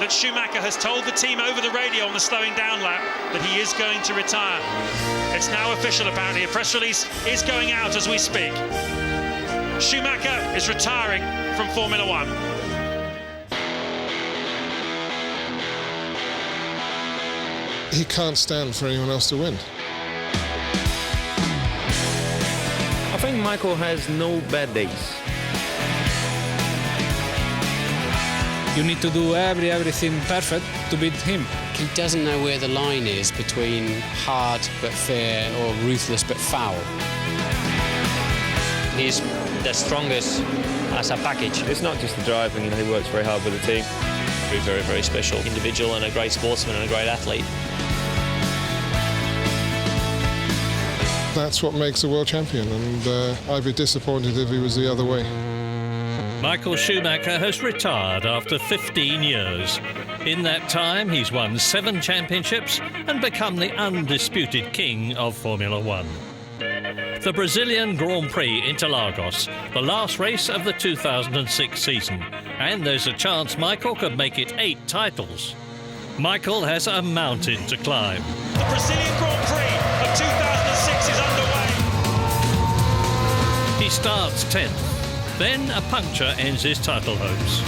that Schumacher has told the team over the radio on the slowing down lap that he is going to retire. It's now official, apparently. A press release is going out as we speak. Schumacher is retiring from Formula One. He can't stand for anyone else to win. I think Michael has no bad days. You need to do everything perfect to beat him. He doesn't know where the line is between hard but fair or ruthless but foul. He's the strongest as a package. It's not just the driving, he works very hard with the team. Very, very special individual and a great sportsman and a great athlete. That's what makes a world champion, and I'd be disappointed if he was the other way. Michael Schumacher has retired after 15 years. In that time, he's won 7 championships and become the undisputed king of Formula One. The Brazilian Grand Prix Interlagos, the last race of the 2006 season, and there's a chance Michael could make it 8 titles. Michael has a mountain to climb. The Brazilian Grand Prix of 2006 is underway. He starts 10th. Then a puncture ends his title hopes.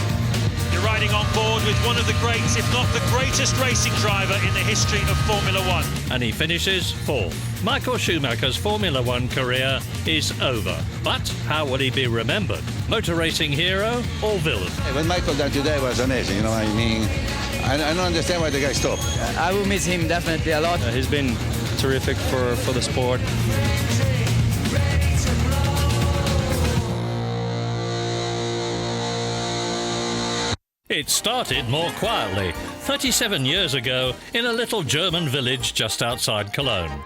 You're riding on board with one of the greats, if not the greatest racing driver in the history of Formula One. And he finishes 4th. Michael Schumacher's Formula One career is over. But how will he be remembered? Motor racing hero or villain? What Michael done today was amazing, you know, I mean, I don't understand why the guy stopped. I will miss him definitely a lot. He's been terrific for the sport. It started more quietly, 37 years ago, in a little German village just outside Cologne.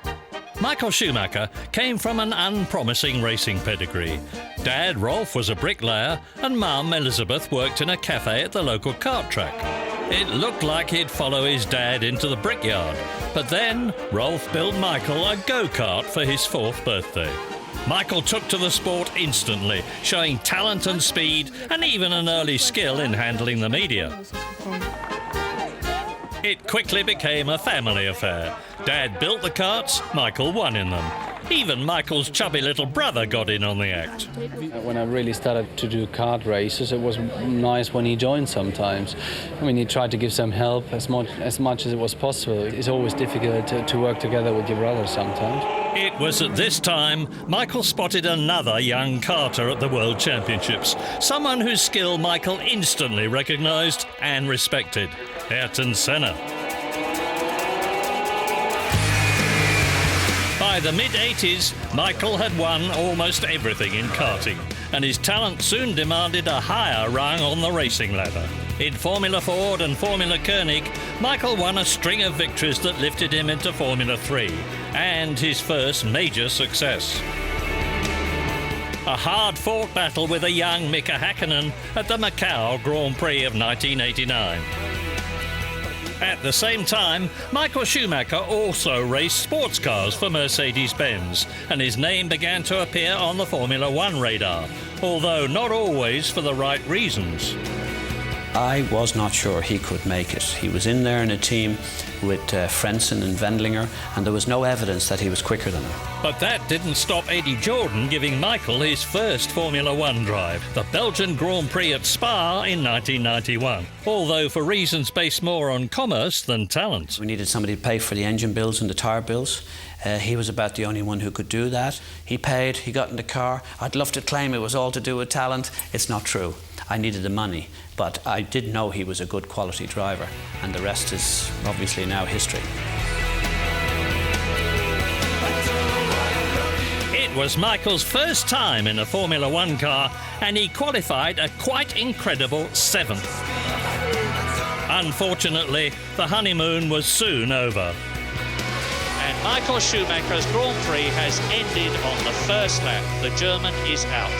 Michael Schumacher came from an unpromising racing pedigree. Dad, Rolf, was a bricklayer, and Mum, Elizabeth, worked in a cafe at the local kart track. It looked like he'd follow his dad into the brickyard, but then Rolf built Michael a go-kart for his 4th birthday. Michael took to the sport instantly, showing talent and speed and even an early skill in handling the media. It quickly became a family affair. Dad built the karts, Michael won in them. Even Michael's chubby little brother got in on the act. When I really started to do kart races, it was nice when he joined sometimes. I mean, he tried to give some help as much as it was possible. It's always difficult to work together with your brother sometimes. It was at this time Michael spotted another young karter at the World Championships, someone whose skill Michael instantly recognised and respected, Ayrton Senna. By the mid-80s, Michael had won almost everything in karting, and his talent soon demanded a higher rung on the racing ladder. In Formula Ford and Formula Koenig, Michael won a string of victories that lifted him into Formula 3, and his first major success. A hard-fought battle with a young Mika Hakkinen at the Macau Grand Prix of 1989. At the same time, Michael Schumacher also raced sports cars for Mercedes-Benz, and his name began to appear on the Formula One radar, although not always for the right reasons. I was not sure he could make it. He was in there in a team with Frentzen and Wendlinger, and there was no evidence that he was quicker than them. But that didn't stop Eddie Jordan giving Michael his first Formula One drive, the Belgian Grand Prix at Spa in 1991, although for reasons based more on commerce than talent. We needed somebody to pay for the engine bills and the tyre bills. He was about the only one who could do that. He paid, he got in the car. I'd love to claim it was all to do with talent. It's not true. I needed the money, but I did know he was a good quality driver, and the rest is obviously now history. It was Michael's first time in a Formula One car, and he qualified a quite incredible 7th. Unfortunately, the honeymoon was soon over. And Michael Schumacher's Grand Prix has ended on the first lap. The German is out.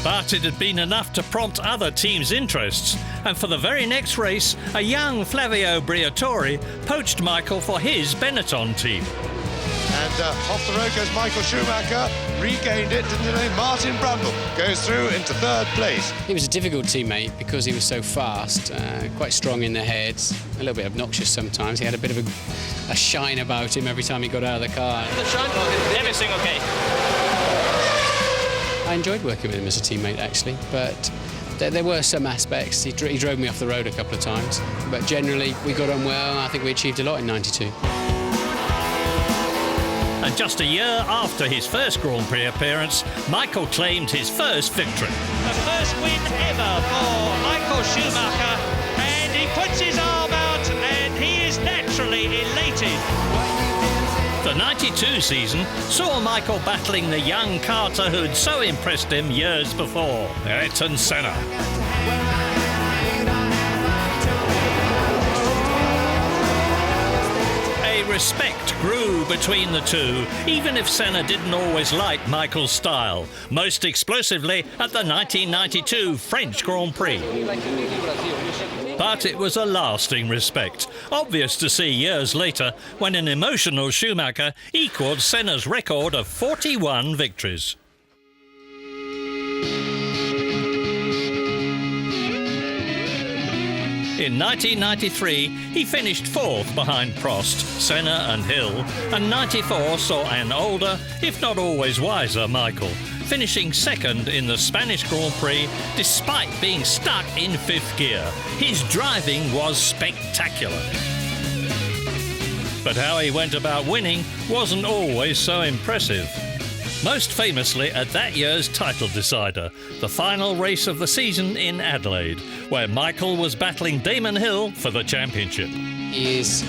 But it had been enough to prompt other teams' interests, and for the very next race, a young Flavio Briatore poached Michael for his Benetton team. And And off the road goes Michael Schumacher, regained it, didn't he? Martin Brundle goes through into third place. He was a difficult teammate because he was so fast, quite strong in the head, a little bit obnoxious sometimes. He had a bit of a shine about him every time he got out of the car. The shine? Everything okay? I enjoyed working with him as a teammate, actually, but there were some aspects. He drove me off the road a couple of times, but generally we got on well, and I think we achieved a lot in '92. And just a year after his first Grand Prix appearance, Michael claimed his first victory. The first win ever for Michael Schumacher, and he puts his arm out and he is naturally elated. The '92 season saw Michael battling the young karter who'd so impressed him years before, Ayrton Senna. Respect grew between the two, even if Senna didn't always like Michael's style, most explosively at the 1992 French Grand Prix. But it was a lasting respect, obvious to see years later when an emotional Schumacher equalled Senna's record of 41 victories. In 1993, he finished fourth behind Prost, Senna and Hill, and '94 saw an older, if not always wiser, Michael, finishing second in the Spanish Grand Prix despite being stuck in fifth gear. His driving was spectacular. But how he went about winning wasn't always so impressive. Most famously at that year's title decider, the final race of the season in Adelaide, where Michael was battling Damon Hill for the championship. He is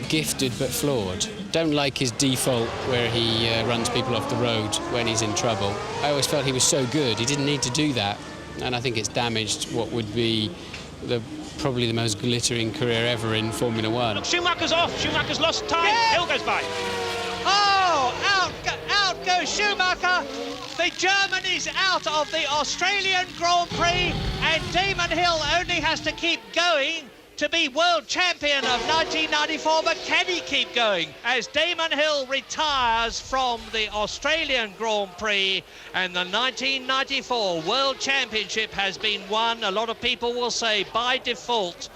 gifted but flawed. Don't like his default where he runs people off the road when he's in trouble. I always felt he was so good, he didn't need to do that, and I think it's damaged what would be probably the most glittering career ever in Formula One. Look, Schumacher's off, Schumacher's lost time, yeah. Hill goes by. Oh, out goes Schumacher. The German is out of the Australian Grand Prix, and Damon Hill only has to keep going to be world champion of 1994, but can he keep going as Damon Hill retires from the Australian Grand Prix, and the 1994 World Championship has been won, a lot of people will say by default.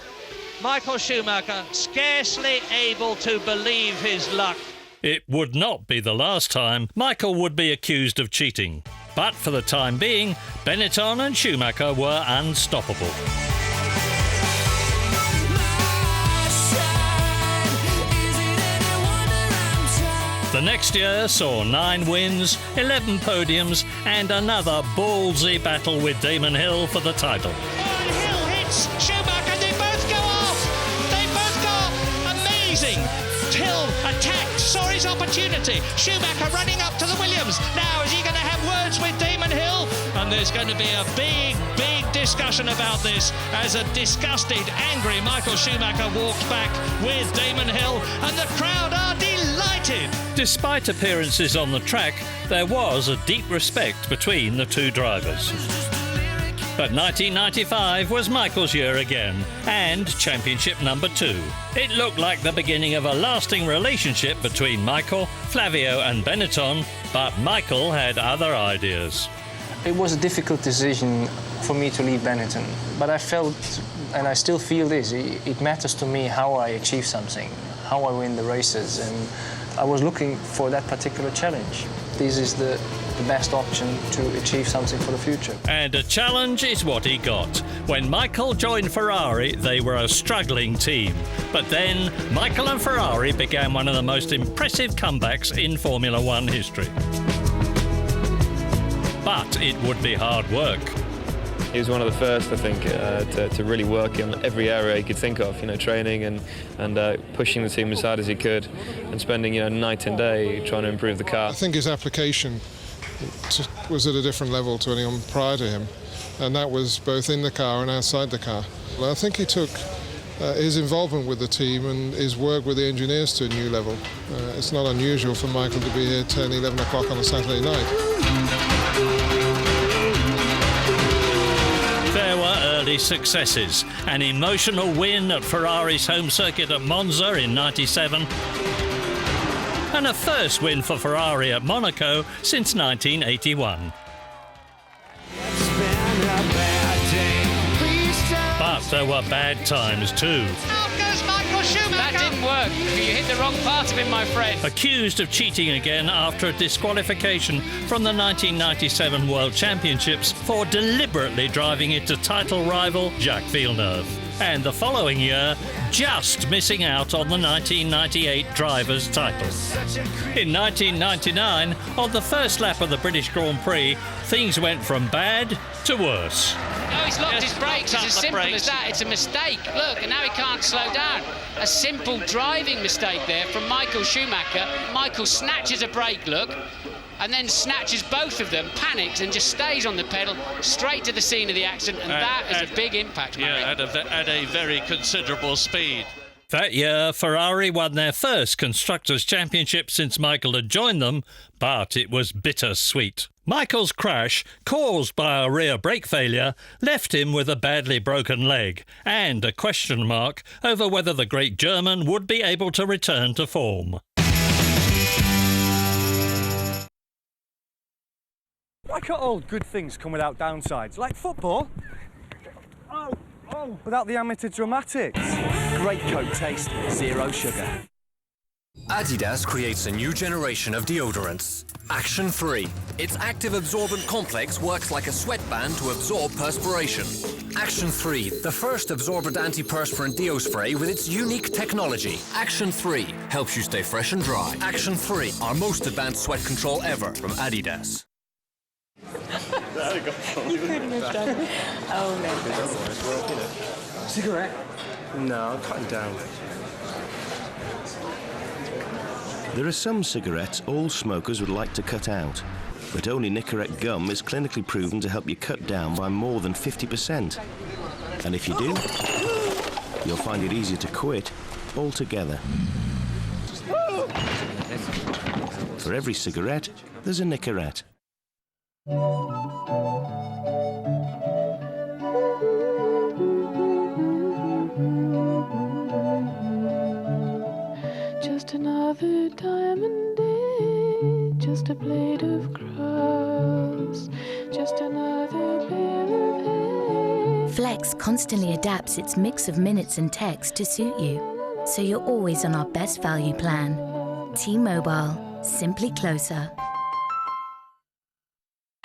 Michael Schumacher scarcely able to believe his luck. It would not be the last time Michael would be accused of cheating. But for the time being, Benetton and Schumacher were unstoppable. The next year saw 9 wins, 11 podiums, and another ballsy battle with Damon Hill for the title. Hill hits Schumacher, they both go off! They both go amazing! Hill attacked, saw his opportunity. Schumacher running up to the Williams. Now, is he going to have words with Damon Hill? And there's going to be a big discussion about this as a disgusted, angry Michael Schumacher walks back with Damon Hill, and the crowd are delighted. Despite appearances on the track, there was a deep respect between the two drivers. But 1995 was Michael's year again, and championship number 2. It looked like the beginning of a lasting relationship between Michael, Flavio and Benetton, but Michael had other ideas. It was a difficult decision for me to leave Benetton, but I felt, and I still feel this, it matters to me how I achieve something, how I win the races, and I was looking for that particular challenge. This is the best option to achieve something for the future. And a challenge is what he got. When Michael joined Ferrari, they were a struggling team. But then, Michael and Ferrari began one of the most impressive comebacks in Formula One history. But it would be hard work. He was one of the first, I think, to really work in every area he could think of, training and pushing the team as hard as he could, and spending, night and day trying to improve the car. I think his application was at a different level to anyone prior to him, and that was both in the car and outside the car. Well, I think he took his involvement with the team and his work with the engineers to a new level. It's not unusual for Michael to be here 10, 11 o'clock on a Saturday night. There were early successes, an emotional win at Ferrari's home circuit at Monza in '97, and a first win for Ferrari at Monaco since 1981. But there were bad times too. Out goes Michael Schumacher. That didn't work. You hit the wrong part of him, my friend. Accused of cheating again after a disqualification from the 1997 World Championships for deliberately driving into title rival Jacques Villeneuve. And the following year, just missing out on the 1998 Drivers' title. In 1999, on the first lap of the British Grand Prix, things went from bad to worse. No, he's locked his brakes. It's as simple as that. It's a mistake. Look, and now he can't slow down. A simple driving mistake there from Michael Schumacher. Michael snatches a brake, look, and then snatches both of them, panics, and just stays on the pedal straight to the scene of the accident, and that is a big impact, Murray. Yeah, at a very considerable speed. That year, Ferrari won their first Constructors' Championship since Michael had joined them, but it was bittersweet. Michael's crash, caused by a rear brake failure, left him with a badly broken leg and a question mark over whether the great German would be able to return to form. Why can't all good things come without downsides? Like football? Without the amateur dramatics. Great Coke taste, zero sugar. Adidas creates a new generation of deodorants. Action Free. Its active absorbent complex works like a sweatband to absorb perspiration. Action 3, the first absorbent antiperspirant deo spray with its unique technology. Action 3 helps you stay fresh and dry. Action 3, our most advanced sweat control ever from Adidas. You couldn't have done it. Oh, no. Cigarette? No, I'm cutting down. There are some cigarettes all smokers would like to cut out, but only Nicorette gum is clinically proven to help you cut down by more than 50%. And if you do, you'll find it easier to quit altogether. For every cigarette, there's a Nicorette. Just another diamond day, just a blade of grass, just another bale of hay. Flex constantly adapts its mix of minutes and text to suit you, so you're always on our best value plan. T-Mobile, simply closer.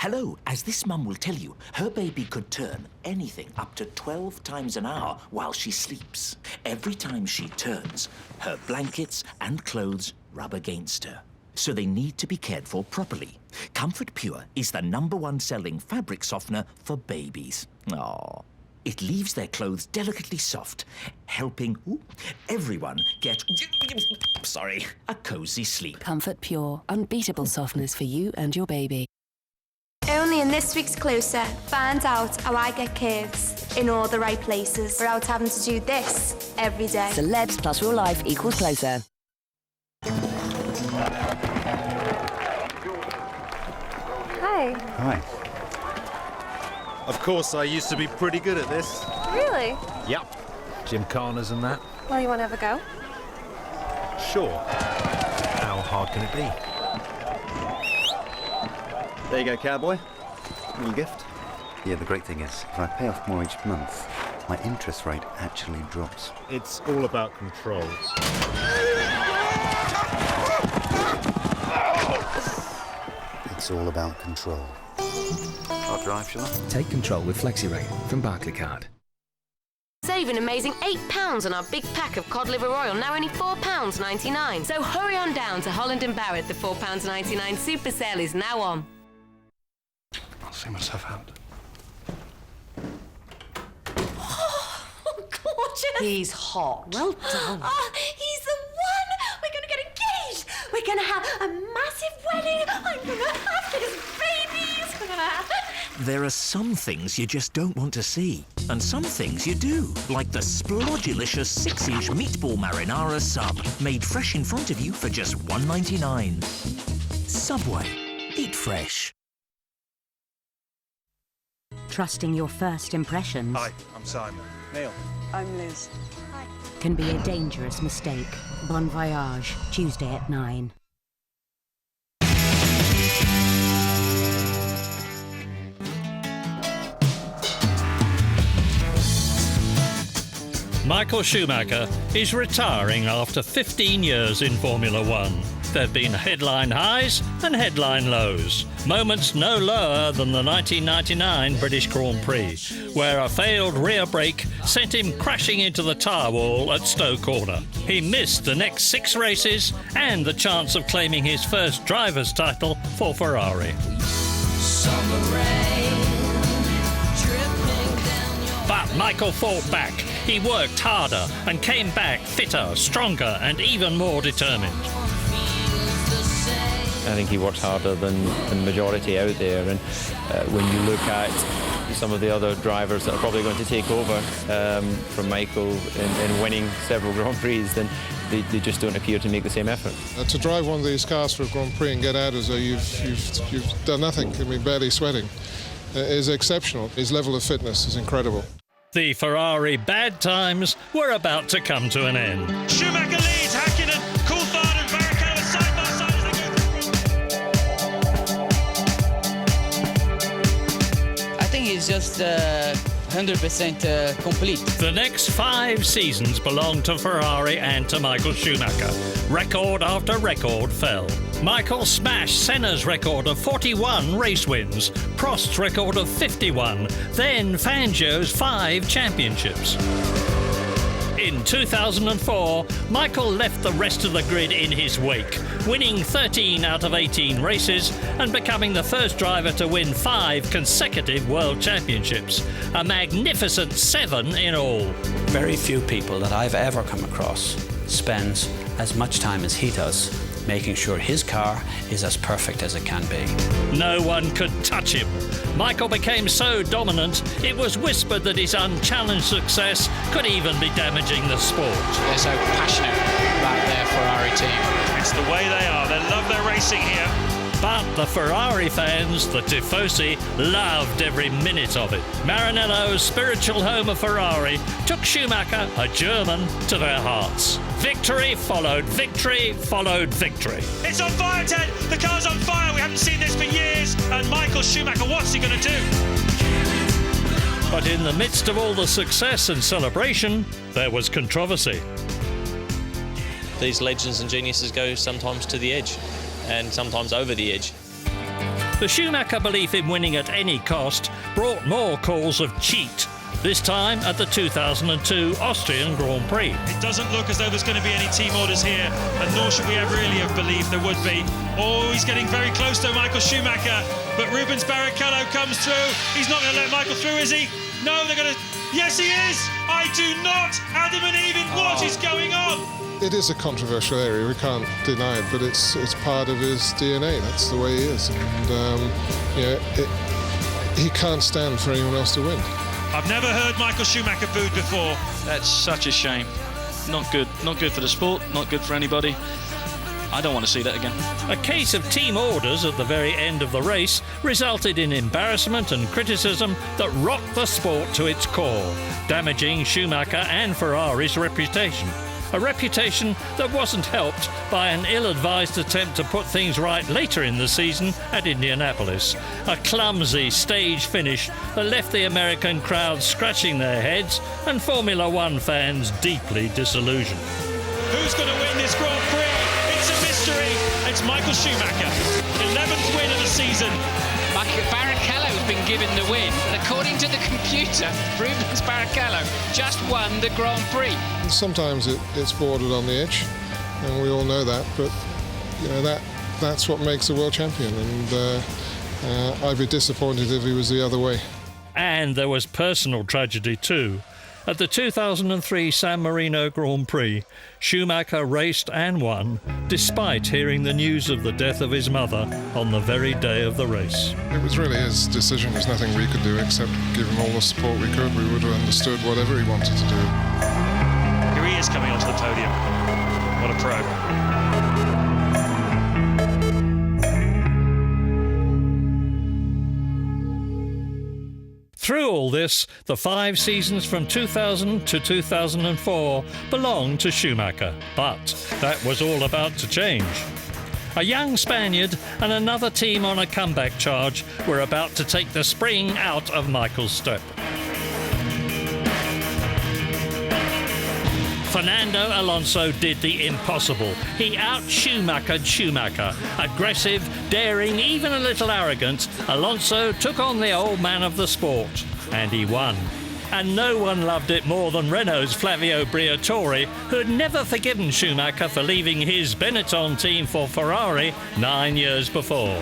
Hello, as this mum will tell you, her baby could turn anything up to 12 times an hour while she sleeps. Every time she turns, her blankets and clothes rub against her. So they need to be cared for properly. Comfort Pure is the #1 selling fabric softener for babies. Aww. It leaves their clothes delicately soft, helping everyone get, a cozy sleep. Comfort Pure, unbeatable softness for you and your baby. Only in this week's Closer, find out how I get curves in all the right places without having to do this every day. Celebs plus real life equals Closer. Hi. Hi. Of course, I used to be pretty good at this. Really? Yep. Gymkhanas and that. Well, you want to have a go? Sure. How hard can it be? There you go, cowboy. Little gift. Yeah, the great thing is, if I pay off more each month, my interest rate actually drops. It's all about control. It's all about control. I'll drive, shall I? Take control with FlexiRate from Barclaycard. Save an amazing £8 on our big pack of cod liver oil, now only £4.99. So hurry on down to Holland & Barrett. The £4.99 super sale is now on. I'll see myself out. Oh, gorgeous. He's hot. Well done. Oh, he's the one. We're going to get engaged. We're going to have a massive wedding. I'm going to have this baby. He's going to have... There are some things you just don't want to see, and some things you do, like the splodulicious 6-inch meatball marinara sub, made fresh in front of you for just $1.99. Subway. Eat fresh. Trusting your first impressions. Hi, I'm Simon. Neil. I'm Liz. Can be a dangerous mistake. Bon voyage, Tuesday at 9. Michael Schumacher is retiring after 15 years in Formula One. There have been headline highs and headline lows. Moments no lower than the 1999 British Grand Prix, where a failed rear brake sent him crashing into the tyre wall at Stowe Corner. He missed the next 6 races and the chance of claiming his first driver's title for Ferrari. But Michael fought back. He worked harder and came back fitter, stronger and even more determined. I think he works harder than the majority out there, and when you look at some of the other drivers that are probably going to take over from Michael in winning several Grand Prix, then they just don't appear to make the same effort. To drive one of these cars for a Grand Prix and get out as though you've done nothing, I mean, barely sweating, is exceptional. His level of fitness is incredible. The Ferrari bad times were about to come to an end. Schumacher leads, Häkkinen, Coulthard and Barrichello are side by side as they go. I think he's just 100% complete. The next 5 seasons belonged to Ferrari and to Michael Schumacher. Record after record fell. Michael smashed Senna's record of 41 race wins, Prost's record of 51, then Fangio's 5 championships. In 2004, Michael left the rest of the grid in his wake, winning 13 out of 18 races and becoming the first driver to win 5 consecutive World Championships, a magnificent 7 in all. Very few people that I've ever come across spends as much time as he does making sure his car is as perfect as it can be. No one could touch him. Michael became so dominant, it was whispered that his unchallenged success could even be damaging the sport. They're so passionate about their Ferrari team. It's the way they are. They love their racing here. But the Ferrari fans, the Tifosi, loved every minute of it. Maranello's spiritual home of Ferrari took Schumacher, a German, to their hearts. Victory followed victory followed victory. It's on fire, Ted. The car's on fire. We haven't seen this for years. And Michael Schumacher, what's he going to do? But in the midst of all the success and celebration, there was controversy. These legends and geniuses go sometimes to the edge, and sometimes over the edge. The Schumacher belief in winning at any cost brought more calls of cheat, this time at the 2002 Austrian Grand Prix. It doesn't look as though there's going to be any team orders here, and nor should we ever really have believed there would be. Oh, he's getting very close to Michael Schumacher, but Rubens Barrichello comes through. He's not going to let Michael through, is he? No, they're going to... Yes, he is! I do not! Adam and Eve, what is going on? It is a controversial area, we can't deny it, but it's part of his DNA. That's the way he is, and he can't stand for anyone else to win. I've never heard Michael Schumacher booed before. That's such a shame. Not good for the sport, not good for anybody. I don't want to see that again. A case of team orders at the very end of the race resulted in embarrassment and criticism that rocked the sport to its core, damaging Schumacher and Ferrari's reputation. A reputation that wasn't helped by an ill-advised attempt to put things right later in the season at Indianapolis. A clumsy stage finish that left the American crowd scratching their heads and Formula One fans deeply disillusioned. Who's going to win this Grand Prix? It's a mystery. It's Michael Schumacher. 11th win of the season. Barrichello's been given the win, and according to the computer, Rubens Barrichello just won the Grand Prix. Sometimes it's bordered on the edge, and we all know that, but that's what makes a world champion, and I'd be disappointed if he was the other way. And there was personal tragedy too. At the 2003 San Marino Grand Prix, Schumacher raced and won, despite hearing the news of the death of his mother on the very day of the race. It was really his decision. There's nothing we could do except give him all the support we could. We would have understood whatever he wanted to do. Here he is coming onto the podium. What a pro. Through all this, the 5 seasons from 2000 to 2004 belonged to Schumacher, but that was all about to change. A young Spaniard and another team on a comeback charge were about to take the spring out of Michael's step. Fernando Alonso did the impossible. He out-Schumachered Schumacher. Aggressive, daring, even a little arrogant, Alonso took on the old man of the sport, and he won. And no one loved it more than Renault's Flavio Briatore, who had never forgiven Schumacher for leaving his Benetton team for Ferrari 9 years before.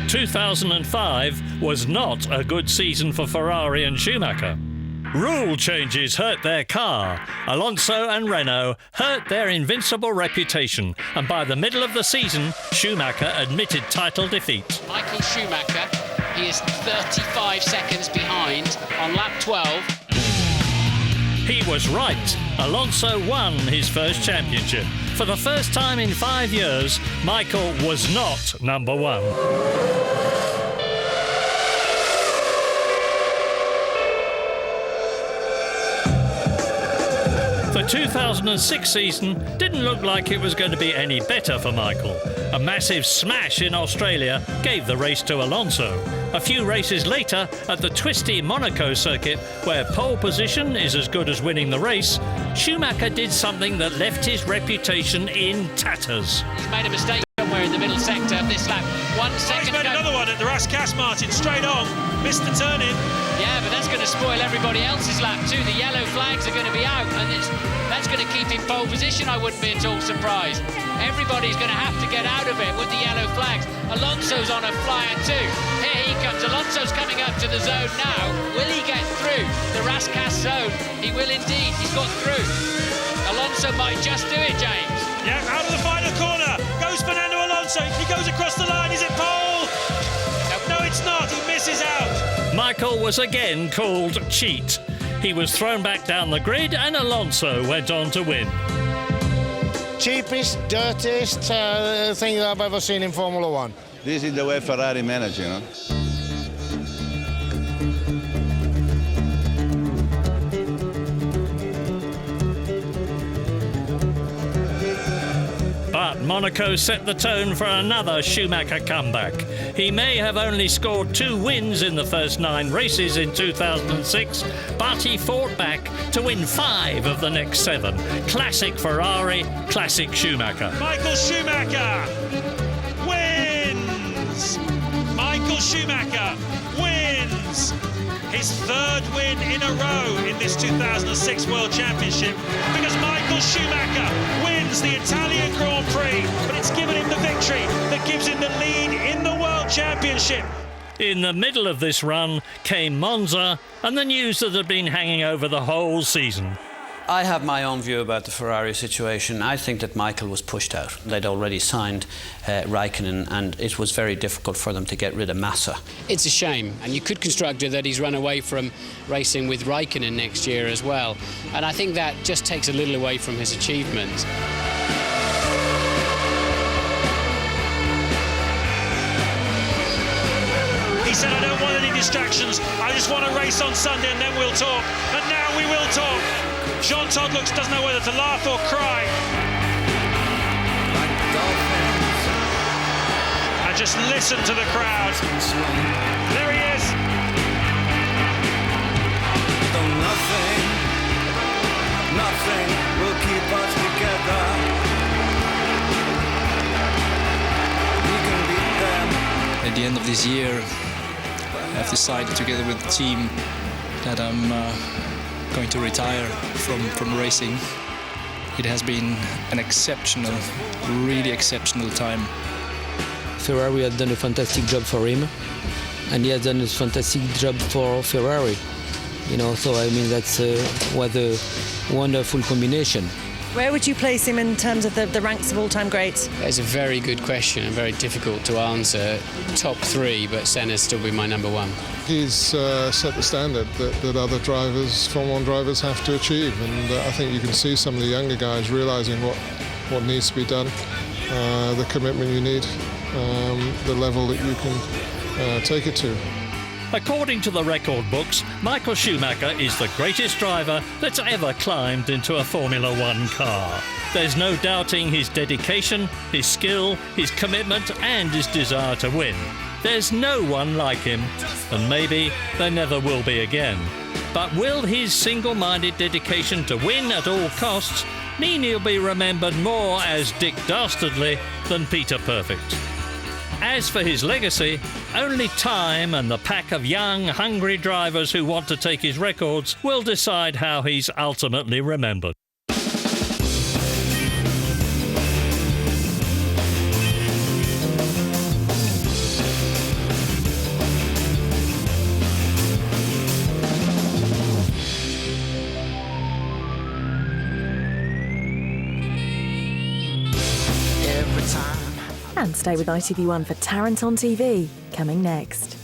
2005 was not a good season for Ferrari and Schumacher. Rule changes hurt their car. Alonso and Renault hurt their invincible reputation, and by the middle of the season, Schumacher admitted title defeat. Michael Schumacher, he is 35 seconds behind on lap 12. He was right. Alonso won his first championship. For the first time in 5 years, Michael was not number one. The 2006 season didn't look like it was going to be any better for Michael. A massive smash in Australia gave the race to Alonso. A few races later, at the twisty Monaco circuit, where pole position is as good as winning the race, Schumacher did something that left his reputation in tatters. He's made a mistake somewhere in the middle sector of this lap. 1 second. He's made another one at the Rascasse, Martin, straight on. Missed the turn in. Yeah, but that's going to spoil everybody else's lap too. The yellow flags are going to be out, and that's going to keep him pole position. I wouldn't be at all surprised. Everybody's going to have to get out of it with the yellow flags. Alonso's on a flyer too. Here he comes. Alonso's coming up to the zone now. Will he get through the Rascasse zone? He will indeed. He's got through. Alonso might just do it, James. Yeah, out of the final corner. Goes Fernando Alonso. He goes across the line. Is it pole? No, it's not. He misses out. Michael was again called cheat. He was thrown back down the grid, and Alonso went on to win. Cheapest, dirtiest thing that I've ever seen in Formula One. This is the way Ferrari manage, you know. But Monaco set the tone for another Schumacher comeback. He may have only scored 2 wins in the first 9 races in 2006, but he fought back to win 5 of the next 7. Classic Ferrari, classic Schumacher. Michael Schumacher wins! Michael Schumacher wins! His 3rd win in a row in this 2006 World Championship, because Michael Schumacher wins the Italian Grand Prix, but it's given him the victory that gives him the lead in the World Championship. In the middle of this run came Monza and the news that had been hanging over the whole season. I have my own view about the Ferrari situation. I think that Michael was pushed out. They'd already signed Raikkonen, and it was very difficult for them to get rid of Massa. It's a shame, and you could construct it that he's run away from racing with Raikkonen next year as well. And I think that just takes a little away from his achievements. He said, I don't want any distractions. I just want to race on Sunday and then we'll talk. And now we will talk. Jean Todt doesn't know whether to laugh or cry. And just listen to the crowd. There he is. Nothing will keep us together. We can beat them. At the end of this year, I've decided together with the team that I'm going to retire from racing. It has been an exceptional, really exceptional time. Ferrari had done a fantastic job for him, and he has done a fantastic job for Ferrari. You know, so I mean was a wonderful combination. Where would you place him in terms of the ranks of all-time greats? It's a very good question and very difficult to answer. Top 3, but Senna's still be my number 1. He's set the standard that other drivers, Formula 1 drivers, have to achieve, and I think you can see some of the younger guys realising what needs to be done, the commitment you need, the level that you can take it to. According to the record books, Michael Schumacher is the greatest driver that's ever climbed into a Formula One car. There's no doubting his dedication, his skill, his commitment, and his desire to win. There's no one like him, and maybe there never will be again. But will his single-minded dedication to win at all costs mean he'll be remembered more as Dick Dastardly than Peter Perfect? As for his legacy, only time and the pack of young, hungry drivers who want to take his records will decide how he's ultimately remembered. And stay with ITV1 for Tarrant on TV, coming next.